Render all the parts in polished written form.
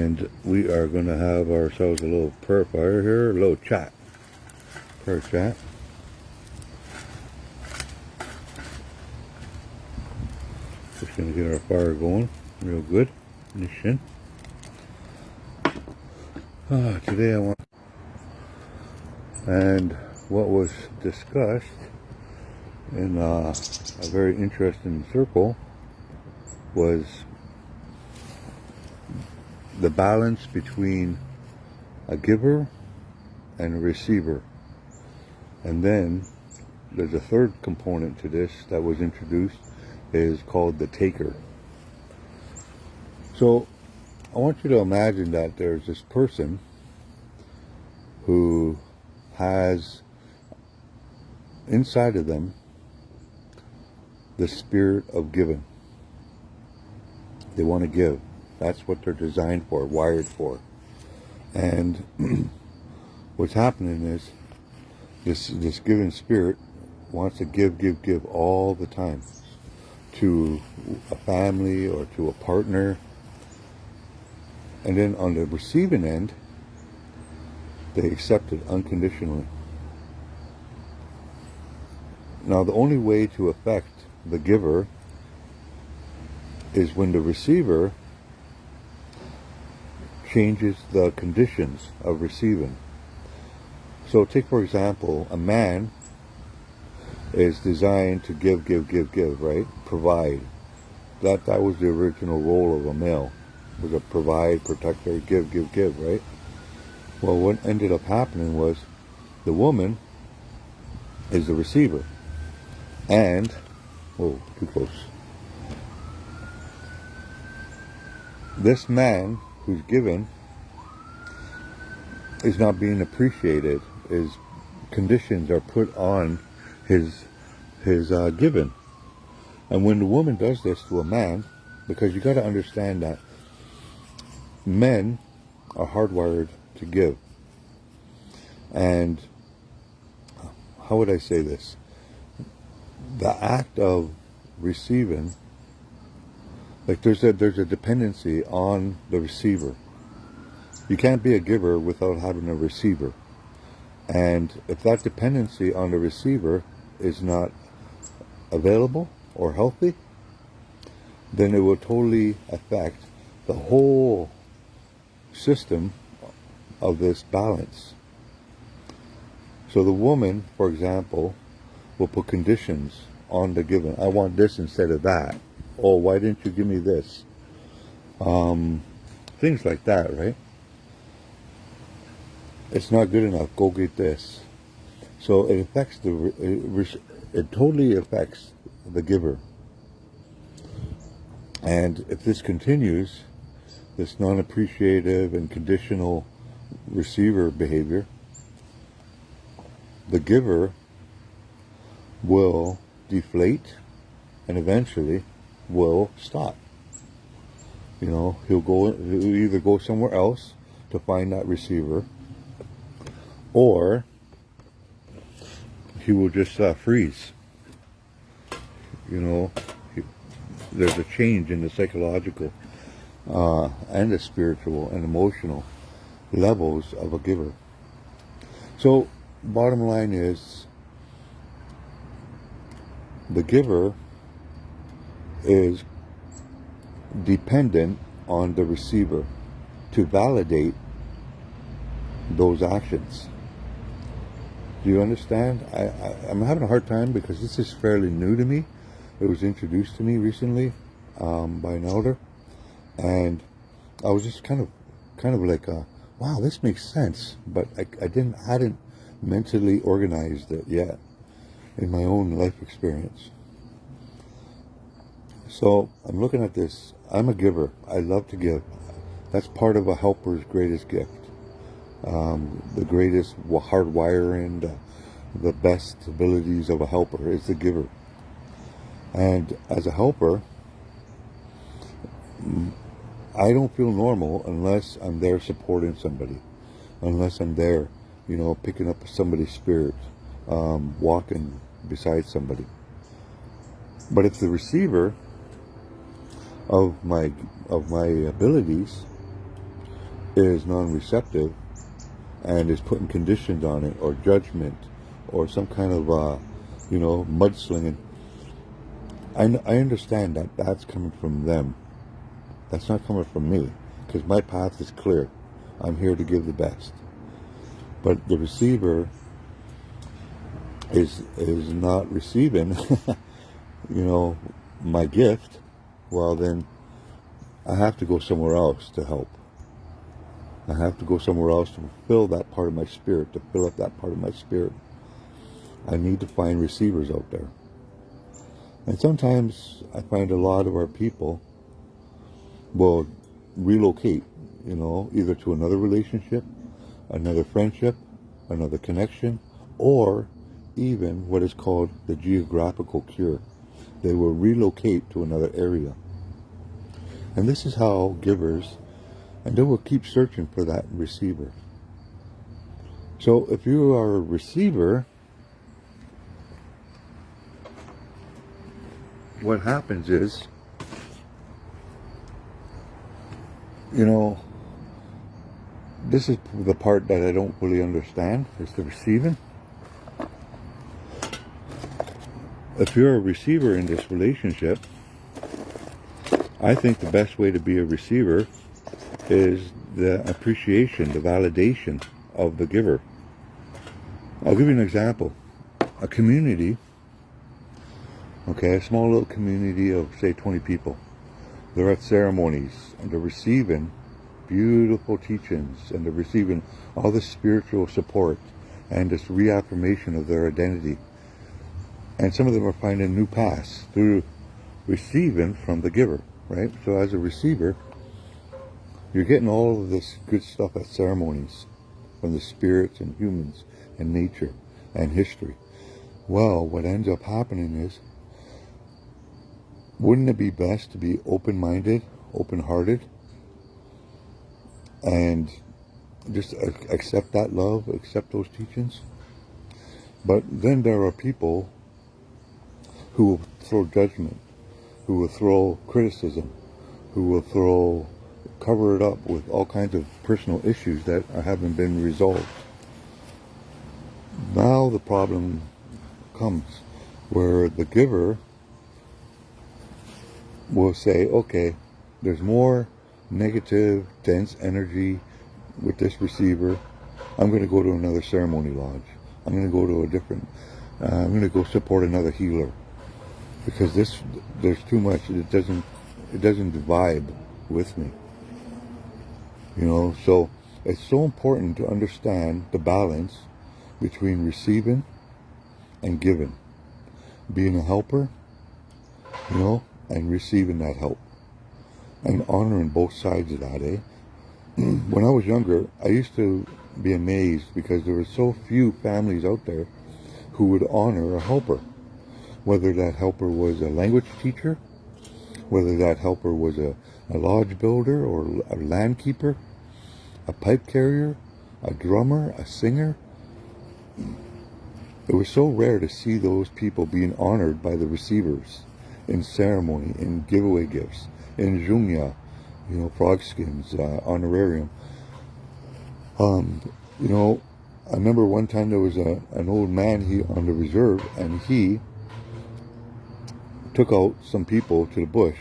And we are going to have ourselves a little prayer fire here, a little chat. Prayer chat. Just going to get our fire going real good. Today I want... And what was discussed in a very interesting circle was the balance between a giver and a receiver. And then there's a third component to this that was introduced, is called the taker. So I want you to imagine that there's this person who has inside of them the spirit of giving. They want to give. That's what they're designed for, wired for. And what's happening is this giving spirit wants to give all the time to a family or to a partner. And then on the receiving end, they accept it unconditionally. Now, the only way to affect the giver is when the receiver changes the conditions of receiving. So take, for example, a man is designed to give, right? Provide. That was the original role of a male, was a provide, protector, give, right? Well, what ended up happening was the woman is the receiver. And, whoa, too close. This man who's given is not being appreciated. His conditions are put on his giving. And when the woman does this to a man, because you got to understand that men are hardwired to give. And how would I say this? The act of receiving, like there's a dependency on the receiver. You can't be a giver without having a receiver. And if that dependency on the receiver is not available or healthy, then it will totally affect the whole system of this balance. So the woman, for example, will put conditions on the given. I want this instead of that. Oh, why didn't you give me this? Things like that, right? It's not good enough. Go get this. So it affects it totally affects the giver. And if this continues, this non-appreciative and conditional receiver behavior, the giver will deflate and eventually will stop. You know, he'll either go somewhere else to find that receiver, or he will just freeze. You know, there's a change in the psychological and the spiritual and emotional levels of a giver. So, bottom line is, the giver is dependent on the receiver to validate those actions. Do you understand? I'm having a hard time because this is fairly new to me. It was introduced to me recently by an elder, and I was just kind of like, wow, this makes sense, but I hadn't mentally organized it yet in my own life experience. So I'm looking at this. I'm a giver. I love to give. That's part of a helper's greatest gift. The greatest hardwiring, the best abilities of a helper is the giver. And as a helper, I don't feel normal unless I'm there supporting somebody, unless I'm there, you know, picking up somebody's spirit, walking beside somebody. But if the receiver of my abilities is non-receptive and is putting conditions on it, or judgment, or some kind of, mudslinging, I understand that that's coming from them. That's not coming from me, because my path is clear. I'm here to give the best. But the receiver is not receiving, my gift. Well, then I have to go somewhere else to help. I have to go somewhere else to fulfill that part of my spirit, to fill up that part of my spirit. I need to find receivers out there. And sometimes I find a lot of our people will relocate, either to another relationship, another friendship, another connection, or even what is called the geographical cure. They will relocate to another area. And this is how givers, and they will keep searching for that receiver. So if you are a receiver, what happens is, this is the part that I don't fully understand, is the receiving. If you're a receiver in this relationship, I think the best way to be a receiver is the appreciation, the validation of the giver. I'll give you an example. A community, a small little community of, say, 20 people. They're at ceremonies, and they're receiving beautiful teachings, and they're receiving all this spiritual support and this reaffirmation of their identity. And some of them are finding new paths through receiving from the giver, right? So as a receiver, you're getting all of this good stuff at ceremonies from the spirits and humans and nature and history. Well, what ends up happening is, wouldn't it be best to be open-minded, open-hearted, and just accept that love, accept those teachings? But then there are people who will throw judgment, who will throw criticism, who will cover it up with all kinds of personal issues that haven't been resolved. Now the problem comes where the giver will say, okay, there's more negative, dense energy with this receiver. I'm going to go to another ceremony lodge. I'm going to go to a different, I'm going to go support another healer. Because there's too much, it doesn't vibe with me. So it's so important to understand the balance between receiving and giving. Being a helper, and receiving that help. And honoring both sides of that, eh? When I was younger, I used to be amazed because there were so few families out there who would honor a helper. Whether that helper was a language teacher, whether that helper was a lodge builder or a land keeper, a pipe carrier, a drummer, a singer. It was so rare to see those people being honored by the receivers in ceremony, in giveaway gifts, in Junya, frog skins, honorarium. I remember one time there was an old man on the reserve, and he took out some people to the bush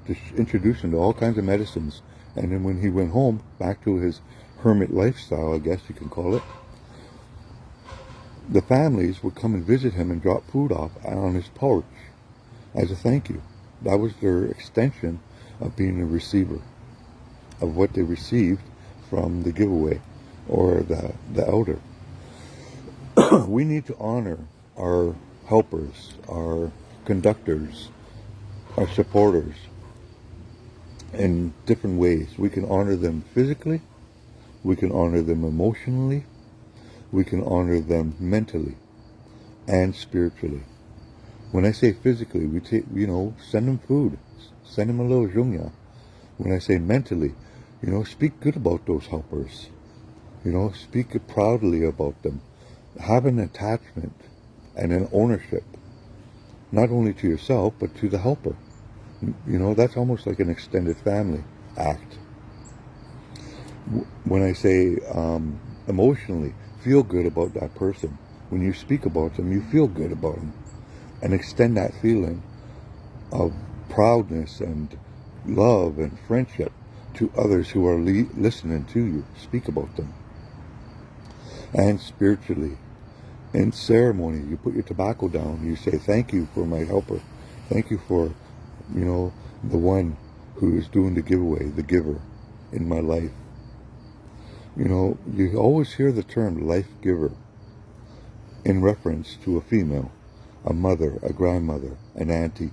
to introduce them to all kinds of medicines. And then when he went home, back to his hermit lifestyle, I guess you can call it, the families would come and visit him and drop food off on his porch as a thank you. That was their extension of being a receiver, of what they received from the giveaway or the elder. We need to honor our helpers, our conductors, our supporters in different ways. We can honor them physically, we can honor them emotionally, we can honor them mentally and spiritually. When I say physically, we take, send them food, send them a little zhunya. When I say mentally, speak good about those helpers. Speak proudly about them. Have an attachment and an ownership, not only to yourself, but to the helper. That's almost like an extended family act. When I say emotionally, feel good about that person. When you speak about them, you feel good about them. And extend that feeling of proudness and love and friendship to others who are listening to you. Speak about them. And spiritually, in ceremony, you put your tobacco down. You say, thank you for my helper. Thank you for, the one who is doing the giveaway, the giver in my life. You always hear the term life giver in reference to a female, a mother, a grandmother, an auntie.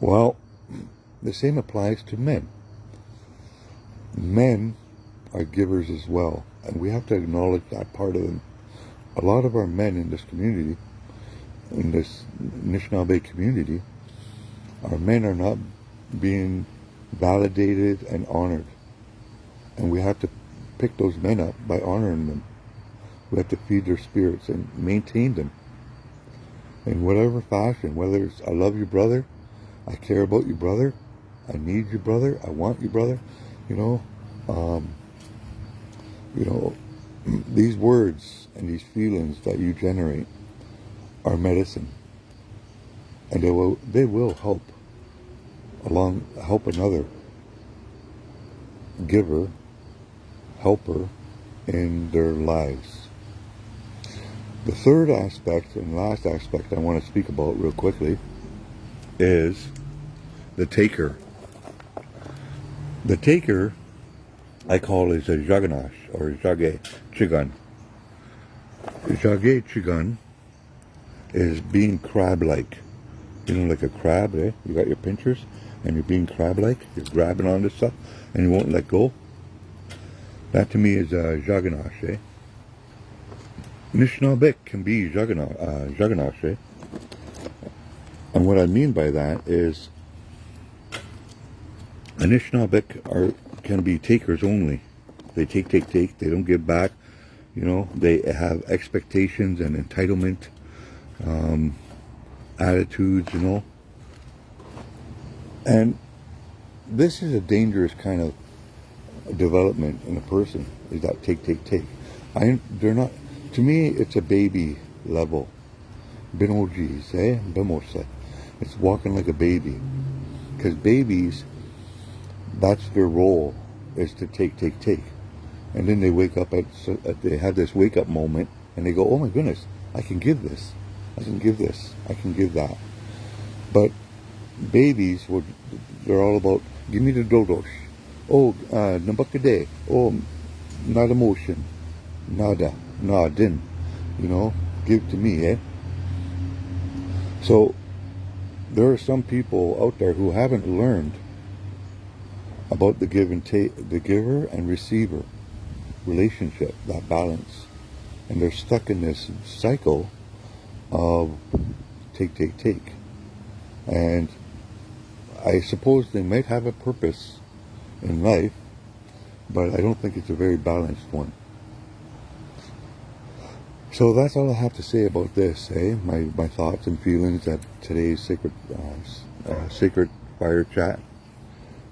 Well, the same applies to men. Men are givers as well, and we have to acknowledge that part of them. A lot of our men in this community, in this Anishinaabe community, our men are not being validated and honored. And we have to pick those men up by honoring them. We have to feed their spirits and maintain them in whatever fashion, whether it's I love you, brother, I care about you, brother, I need you, brother, I want you, brother. These words and these feelings that you generate are medicine, and they will help another giver, helper in their lives. The third aspect and last aspect I want to speak about real quickly is the taker. The taker I call is a jaganash or jage chigan. Jage chigan is being crab-like. Like a crab, eh? You got your pinchers and you're being crab-like. You're grabbing onto stuff and you won't let go. That to me is a jaganash, eh? Anishinaabe can be jaganash, eh? And what I mean by that is Anishinaabe can be takers only. They take. They don't give back. They have expectations and entitlement attitudes, And this is a dangerous kind of development in a person, is that take. They're not, to me, it's a baby level. Binojis, eh? Bimose. It's walking like a baby. Because babies, that's their role, is to take. And then they wake up they have this wake up moment and they go, oh my goodness, I can give this. I can give this. I can give that. But babies, they're all about, give me the dodosh. Oh, nabakade. Oh, not emotion. Nada. Nadin. Give to me, eh? So, there are some people out there who haven't learned about the give and take, the giver and receiver relationship, that balance. And they're stuck in this cycle of take. And I suppose they might have a purpose in life, but I don't think it's a very balanced one. So that's all I have to say about this, eh? My thoughts and feelings at today's Sacred Fire Chat.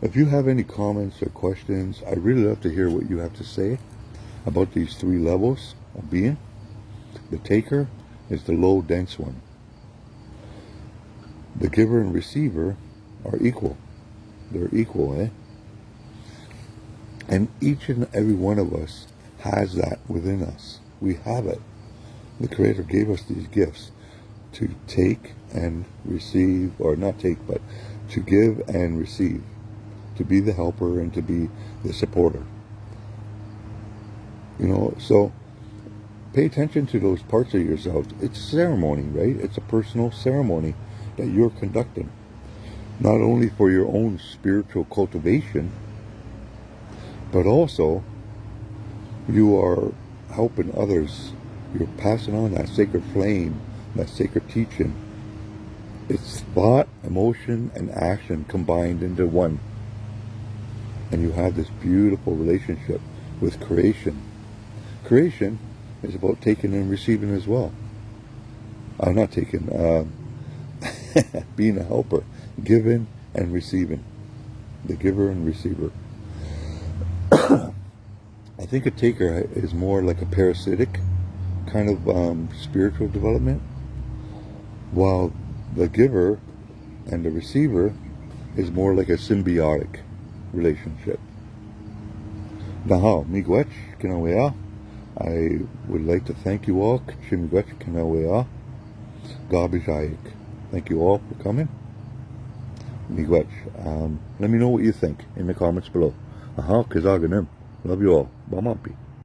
If you have any comments or questions, I'd really love to hear what you have to say about these three levels of being. The taker is the low, dense one. The giver and receiver are equal. They're equal, eh? And each and every one of us has that within us. We have it. The Creator gave us these gifts to take and receive, or not take, but to give and receive, to be the helper and to be the supporter. So pay attention to those parts of yourself. It's a ceremony, right? It's a personal ceremony that you're conducting, not only for your own spiritual cultivation, but also you are helping others. You're passing on that sacred flame, that sacred teaching. It's thought, emotion, and action combined into one. And you have this beautiful relationship with creation. Creation is about taking and receiving as well. Not taking, being a helper. Giving and receiving. The giver and receiver. think a taker is more like a parasitic kind of spiritual development, while the giver and the receiver is more like a symbiotic relationship. Nahal, miigwech, kinawea. I would like to thank you all. Chimigwech, kinawea. Garbage. Thank you all for coming. Miigwech. Let me know what you think in the comments below. Kazaganim. Love you all. Bamampi.